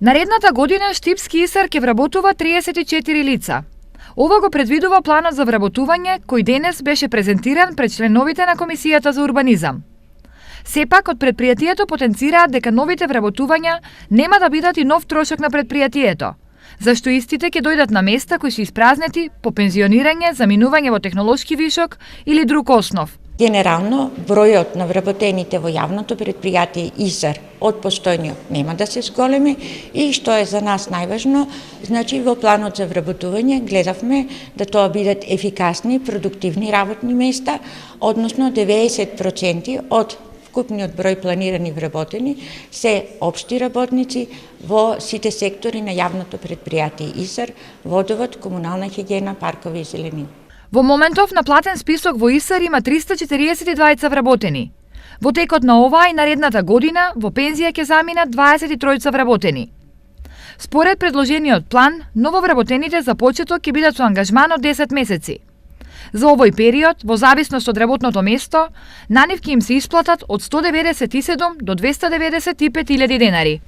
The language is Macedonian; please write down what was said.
Наредната година Штипски ИСАР ќе вработува 34 лица. Ова го предвидува планот за вработување кој денес беше презентиран пред членовите на Комисијата за урбанизам. Сепак, од предпријатието потенцираат дека новите вработувања нема да бидат и нов трошок на предпријатието, зашто истите ќе дојдат на места кои се испразнети по пензионирање, заминување во технолошки вишок или друг основ. Генерално, бројот на вработените во јавното предпријатие ИСАР од постојниот нема да се зголеми и што е за нас најважно, значи во планот за вработување гледавме да тоа бидат ефикасни, продуктивни работни места, односно 90% од вкупниот број планирани вработени се општи работници во сите сектори на јавното предпријатие ИСАР, водовод, комунална хигиена, паркови и зеленина. Во моментов на платен список во ИСАР има 342 вработени. Во текот на оваа и наредната година во пензија ќе заминат 23 вработени. Според предложениот план, нововработените за почеток ќе бидат со ангажман од 10 месеци. За овој период, во зависност од работното место, на нив ќе им се исплатат од 197 до 295.000 денари.